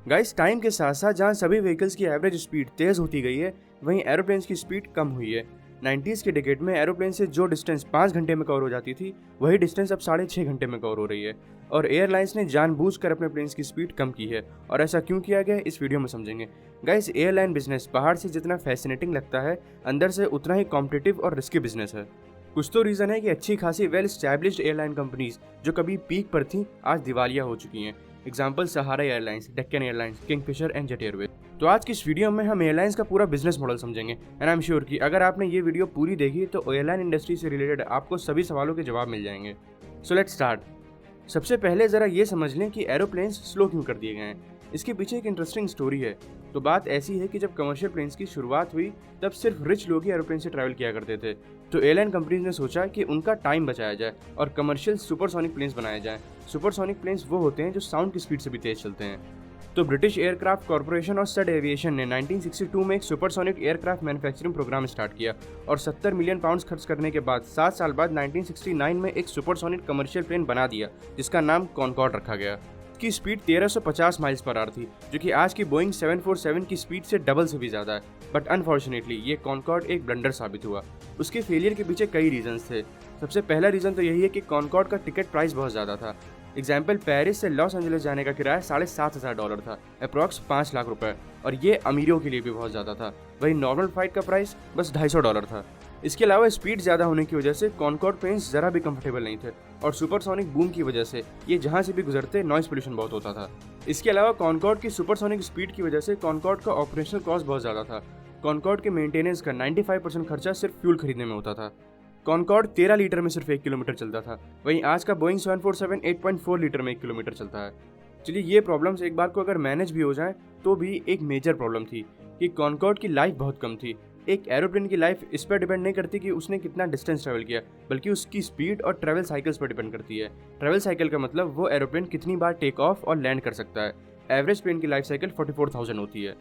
Guys, time के साथ साथ जहां सभी व्हीकल्स की एवरेज स्पीड तेज होती गई है, वहीं एरोप्लेन्स की स्पीड कम हुई है। 90s के डिकेड में एरोप्लेन से जो डिस्टेंस 5 घंटे में कवर हो जाती थी, वही डिस्टेंस अब 6.5 घंटे में कवर हो रही है। और एयरलाइंस ने जानबूझकर अपने प्लेन्स की स्पीड कम की है, और ऐसा क्यों किया गया इस वीडियो में समझेंगे। गाइस, एयरलाइन बिजनेस बाहर से जितना फैसिनेटिंग लगता है, अंदर से उतना ही कॉम्पिटिटिव और रिस्की बिजनेस है। कुछ तो रीजन है कि अच्छी खासी वेल स्टैब्लिश्ड एयरलाइन कंपनीज जो कभी पीक पर थी, आज दिवालिया हो चुकी हैं। Example Sahara airlines, Deccan airlines, Kingfisher and jet Airways. तो आज की इस वीडियो में हम एयरलाइंस का पूरा बिजनेस मॉडल समझेंगे, एंड आई एम श्योर कि अगर आपने ये वीडियो पूरी देखी तो एयरलाइन इंडस्ट्री से रिलेटेड आपको सभी सवालों के जवाब मिल जाएंगे। So let's start. सबसे पहले जरा ये समझ लें कि एरोप्लेन्स स्लो क्यों कर दिए गए हैं। इसके पीछे एक इंटरेस्टिंग स्टोरी है। तो बात ऐसी है कि जब कमर्शियल प्लेन्स की शुरुआत हुई, तब सिर्फ रिच लोग ही एरोप्लेन से ट्रैवल किया करते थे। तो एयरलाइन कंपनीज ने सोचा कि उनका टाइम बचाया जाए और कमर्शियल सुपरसोनिक प्लेन्स बनाए जाएं। सुपरसोनिक प्लेन्स वो होते हैं जो साउंड की स्पीड से भी तेज चलते हैं। तो ब्रिटिश एयरक्राफ्ट कॉर्पोरेशन और सड एविएशन ने 1962 में एक supersonic aircraft manufacturing programme start किया, और 70 मिलियन पाउंड्स खर्च करने के बाद 7 साल बाद 1969 में एक सुपरसोनिक कमर्शियल प्लेन बना दिया, जिसका नाम कॉनकॉर्ड रखा गया। की स्पीड 1350 माइल्स पर आवर थी, जो कि आज की बोइंग 747 की स्पीड से डबल से भी ज़्यादा है। बट अनफॉर्चुनेटली ये कॉनकॉर्ड एक ब्लंडर साबित हुआ। उसके फेलियर के पीछे कई रीजंस थे। सबसे पहला रीज़न तो यही है कि कॉनकॉर्ड का टिकट प्राइस बहुत ज़्यादा था। एग्जाम्पल, पेरिस से लॉस एंजलिस जाने का किराया $7,500 था, अप्रॉक्स 5 लाख रुपए, और ये अमीरों के लिए भी बहुत ज़्यादा था। वही नॉर्मल फ्लाइट का प्राइस बस $250 था। इसके अलावा स्पीड ज़्यादा होने की वजह से कॉनकॉर्ड प्लेन्स ज़रा भी कंफर्टेबल नहीं थे, और सुपरसोनिक बूम की वजह से ये जहाँ से भी गुजरते नॉइस पोल्यूशन बहुत होता था। इसके अलावा कॉनकॉर्ड की सुपरसोनिक स्पीड की वजह से कॉनकॉर्ड का ऑपरेशनल कॉस्ट बहुत ज़्यादा था। कॉनकॉर्ड के मेंटेनेंस का 95% खर्चा सिर्फ फ्यूल खरीदने में होता था। कॉनकॉर्ड 13 लीटर में सिर्फ 1 किलोमीटर चलता था, वहीं आज का बोइंग 747 8.4 लीटर में 1 किलोमीटर चलता है। चलिए, ये प्रॉब्लम्स एक बार को अगर मैनेज भी हो जाए तो भी एक मेजर प्रॉब्लम थी कि कॉनकॉर्ड की लाइफ बहुत कम थी। एक एरोप्लेन की लाइफ इस पर डिपेंड नहीं करती कि उसने कितना डिस्टेंस ट्रैवल किया, बल्कि उसकी स्पीड और ट्रैवल साइकिल्स पर डिपेंड करती है। ट्रैवल साइकिल का मतलब वो एरोप्लेन कितनी बार टेक ऑफ और लैंड कर सकता है। एवरेज प्लेन की लाइफ साइकिल 44,000 होती है।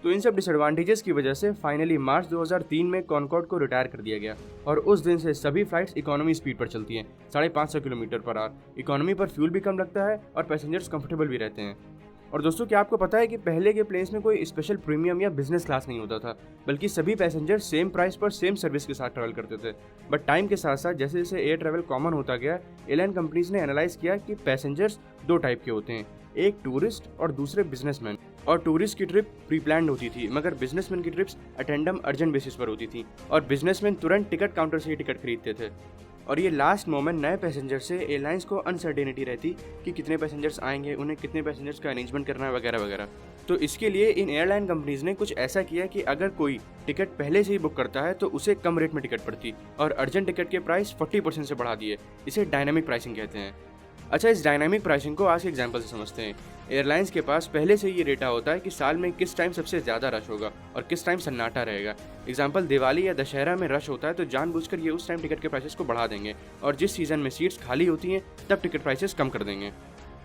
तो इन सब डिसएडवांटेजेस की वजह से फाइनली मार्च 2003 में कॉनकॉर्ड को रिटायर कर दिया गया, और उस दिन से सभी फ्लाइट्स इकोनॉमी स्पीड पर चलती हैं, 550 किलोमीटर पर आवर। इकोनॉमी पर फ्यूल भी कम लगता है और पैसेंजर्स कंफर्टेबल भी रहते हैं। और दोस्तों, क्या आपको पता है कि पहले के प्लेन्स में कोई स्पेशल प्रीमियम या बिजनेस क्लास नहीं होता था, बल्कि सभी पैसेंजर सेम प्राइस पर सेम सर्विस के साथ ट्रैवल करते थे। बट टाइम के साथ साथ जैसे जैसे एयर ट्रैवल कॉमन होता गया, एयरलाइन कंपनीज ने एनालाइज किया कि पैसेंजर्स दो टाइप के होते हैं, एक टूरिस्ट और दूसरे बिजनेसमैन। और टूरिस्ट की ट्रिप प्री प्लान्ड होती थी, मगर बिजनेसमैन की ट्रिप्स अटेंडम अर्जेंट बेसिस पर होती थी, और बिजनेसमैन तुरंत टिकट काउंटर से ही टिकट खरीदते थे। और ये लास्ट मोमेंट नए पैसेंजर से एयरलाइंस को अनसर्टेनिटी रहती कि कितने पैसेंजर्स आएंगे, उन्हें कितने पैसेंजर्स का अरेंजमेंट करना है, वगैरह वगैरह। तो इसके लिए इन एयरलाइन कंपनीज ने कुछ ऐसा किया कि अगर कोई टिकट पहले से ही बुक करता है तो उसे कम रेट में टिकट पड़ती, और अर्जेंट टिकट के प्राइस 40% से बढ़ा दिए। इसे डायनामिक प्राइसिंग कहते हैं। अच्छा, इस डायनामिक प्राइसिंग को आज के एग्जांपल से समझते हैं। एयरलाइंस के पास पहले से ये डेटा होता है कि साल में किस टाइम सबसे ज़्यादा रश होगा और किस टाइम सन्नाटा रहेगा। एग्जांपल, दिवाली या दशहरा में रश होता है तो जानबूझकर ये उस टाइम टिकट के प्राइसेस को बढ़ा देंगे, और जिस सीज़न में सीट्स खाली होती हैं तब टिकट प्राइसेस कम कर देंगे।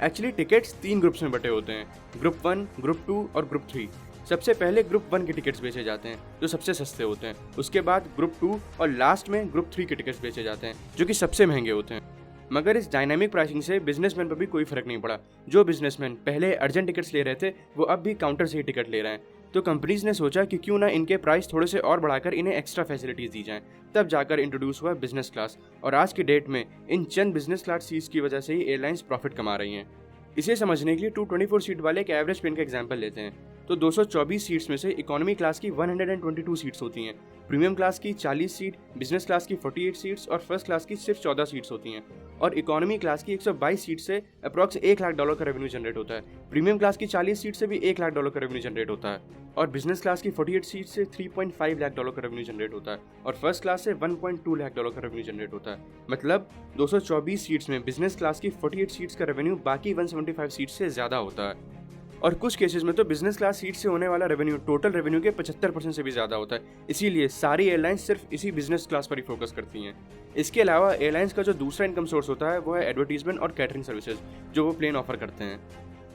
एक्चुअली टिकट्स 3 ग्रुप्स में बटे होते हैं, ग्रुप 1, ग्रुप 2 और ग्रुप 3। सबसे पहले ग्रुप 1 के टिकट्स बेचे जाते हैं, जो सबसे सस्ते होते हैं। उसके बाद ग्रुप 2 और लास्ट में ग्रुप 3 के टिकट्स बेचे जाते हैं, जो कि सबसे महंगे होते हैं। मगर इस डायनामिक प्राइसिंग से बिजनेसमैन पर भी कोई फर्क नहीं पड़ा। जो बिजनेसमैन पहले अर्जेंट टिकट्स ले रहे थे, वो अब भी काउंटर से ही टिकट ले रहे हैं। तो कंपनीज ने सोचा कि क्यों ना इनके प्राइस थोड़े से और बढ़ाकर इन्हें एक्स्ट्रा फैसिलिटीज दी जाएं। तब जाकर इंट्रोड्यूस हुआ बिजनेस क्लास, और आज की डेट में इन चंद बिजनेस क्लास सीट्स की वजह से ही एयरलाइंस प्रॉफिट कमा रही हैं। इसे समझने के लिए 224 सीट वाले एक एवरेज प्लेन का एग्जाम्पल लेते हैं। तो 224 सीट्स में से इकोनॉमी क्लास की 122 सीट्स होती हैं, प्रीमियम क्लास की 40 सीट, बिजनेस क्लास की 48 सीट्स और फर्स्ट क्लास की सिर्फ 14 सीट्स होती हैं। और इकोनॉमी क्लास की 122 सीट से अप्रॉक्स $1 लाख का रेवेन्यू जनरेट होता है। प्रीमियम क्लास की 40 सीट से भी $1 लाख का रेवेन्यू जनरेट होता है, और बिजनेस क्लास की 48 सीट से $3.5 लाख का रेवेन्यू जनरेट होता है, और फर्स्ट क्लास से $1.2 लाख का रेवेन्यू जनरेट होता है। मतलब 224 सीट्स में बिजनेस क्लास की 48 सीट्स का रेवेन्यू बाकी 175 सीट्स से ज़्यादा होता है। और कुछ केसेस में तो बिजनेस क्लास सीट से होने वाला रेवेन्यू टोटल रेवेन्यू के 75% से भी ज़्यादा होता है। इसीलिए सारी एयरलाइंस सिर्फ इसी बिजनेस क्लास पर ही फोकस करती हैं। इसके अलावा एयरलाइंस का जो दूसरा इनकम सोर्स होता है वो है एडवर्टीजमेंट और कैटरिंग सर्विसेज, जो वो प्लेन ऑफर करते हैं।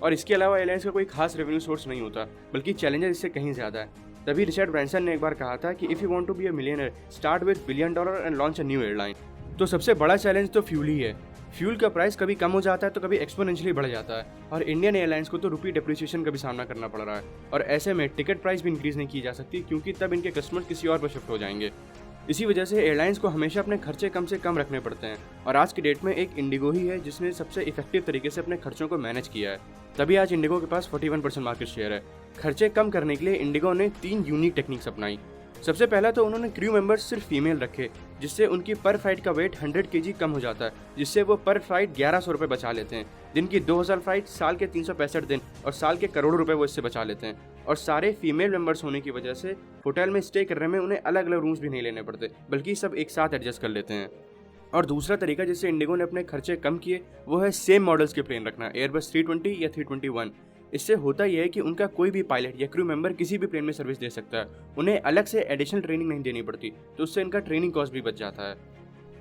और इसके अलावा एयरलाइंस का कोई खास रेवेन्यू सोर्स नहीं होता, बल्कि चैलेंजेस इससे कहीं ज़्यादा है। तभी रिचर्ड ब्रांसन ने एक बार कहा था कि if you want to be a millionaire, start with $1 billion and launch a new airline. तो सबसे बड़ा चैलेंज तो फ्यूल ही है। फ्यूल का प्राइस कभी कम हो जाता है तो कभी एक्सपोनेंशियली बढ़ जाता है, और इंडियन एयरलाइंस को तो रुपी डिप्रिसिएशन का भी सामना करना पड़ रहा है, और ऐसे में टिकट प्राइस भी इंक्रीज नहीं की जा सकती क्योंकि तब इनके कस्टमर किसी और पर शिफ्ट हो जाएंगे। इसी वजह से एयरलाइंस को हमेशा अपने खर्चे कम से कम रखने पड़ते हैं, और आज की डेट में एक इंडिगो ही है जिसने सबसे इफेक्टिव तरीके से अपने खर्चों को मैनेज किया है। तभी आज इंडिगो के पास 41% मार्केट शेयर है। खर्चे कम करने के लिए इंडिगो ने 3 यूनिक टेक्निक्स अपनाई। सबसे पहला तो उन्होंने क्रू मेंबर्स सिर्फ फीमेल रखे, जिससे उनकी पर फ्लाइट का वेट 100 kg कम हो जाता है, जिससे वो पर फ्लाइट 1100 रुपये बचा लेते हैं। दिन की 2000 फ्लाइट, साल के 365 दिन और साल के करोड़ों रुपए वो इससे बचा लेते हैं। और सारे फीमेल मेंबर्स होने की वजह से होटल में स्टे करने में उन्हें अलग अलग रूम्स भी नहीं लेने पड़ते, बल्कि सब एक साथ एडजस्ट कर लेते हैं। और दूसरा तरीका जिससे इंडिगो ने अपने खर्चे कम किए वो है सेम मॉडल्स के प्लेन रखना, एयरबस 320 या 321। इससे होता यह है कि उनका कोई भी पायलट या क्रू मेंबर किसी भी प्लेन में सर्विस दे सकता है, उन्हें अलग से एडिशनल ट्रेनिंग नहीं देनी पड़ती, तो उससे इनका ट्रेनिंग कॉस्ट भी बच जाता है।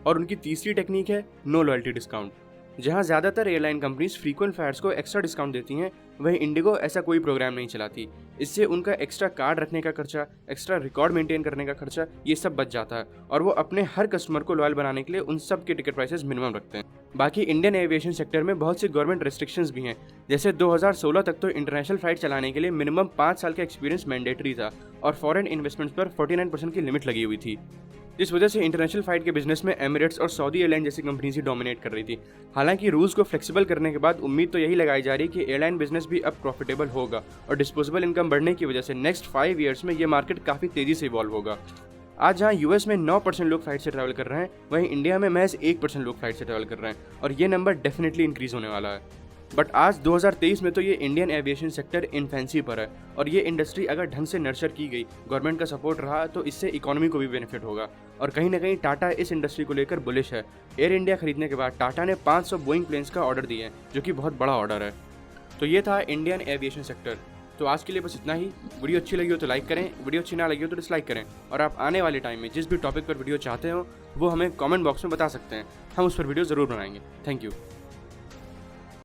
और उनकी तीसरी टेक्निक है नो लॉयल्टी डिस्काउंट। जहां ज़्यादातर एयरलाइन कंपनीज फ्रीक्वेंट फ्लायर्स को एक्स्ट्रा डिस्काउंट देती हैं, वहीं इंडिगो ऐसा कोई प्रोग्राम नहीं चलाती। इससे उनका एक्स्ट्रा कार्ड रखने का खर्चा, एक्स्ट्रा रिकॉर्ड मेंटेन करने का खर्चा, ये सब बच जाता है, और वो अपने हर कस्टमर को लॉयल बनाने के लिए उन सब के टिकट प्राइसेस मिनिमम रखते हैं। बाकी इंडियन एविएशन सेक्टर में बहुत सी गवर्नमेंट रेस्ट्रिक्शंस भी हैं, जैसे 2016 तक तो इंटरनेशनल फ्लाइट चलाने के लिए मिनिमम 5 साल का एक्सपीरियंस मैंडेटरी था, और फॉरेन इन्वेस्टमेंट्स पर 49% की लिमिट लगी हुई थी। इस वजह से इंटरनेशनल फ्लाइट के बिजनेस में एमिरेट्स और सऊदी एयरलाइन जैसी कंपनीज ही डोमिनेट कर रही थी। हालांकि रूल्स को फ्लेक्सिबल करने के बाद उम्मीद तो यही लगाई जा रही है कि एयरलाइन बिजनेस भी अब प्रॉफिटेबल होगा, और डिस्पोजेबल इनकम बढ़ने की वजह से नेक्स्ट 5 ईयर्स में ये मार्केट काफ़ी तेज़ी से इवॉल्व होगा। आज जहां यूएस में 9% लोग फ्लाइट से ट्रैवल कर रहे हैं, वहीं इंडिया में महज 1% लोग फ्लाइट से ट्रैवल कर रहे हैं, और ये नंबर डेफिनेटली इंक्रीज होने वाला है। बट आज 2023 में तो ये इंडियन एविएशन सेक्टर इन्फेंसी पर है, और ये इंडस्ट्री अगर ढंग से नर्चर की गई, गवर्नमेंट का सपोर्ट रहा, तो इससे इकोनॉमी को भी बेनिफिट होगा। और कहीं ना कहीं टाटा इस इंडस्ट्री को लेकर बुलिश है। एयर इंडिया खरीदने के बाद टाटा ने 500 बोइंग प्लेन्स का ऑर्डर दिए हैं, जो कि बहुत बड़ा ऑर्डर है। तो ये था इंडियन एविएशन सेक्टर। तो आज के लिए बस इतना ही। वीडियो अच्छी लगी हो तो लाइक करें, वीडियो अच्छी ना लगी हो तो डिसलाइक करें, और आप आने वाले टाइम में जिस भी टॉपिक पर वीडियो चाहते हो वो हमें कमेंट बॉक्स में बता सकते हैं, हम उस पर वीडियो ज़रूर बनाएंगे। Thank you.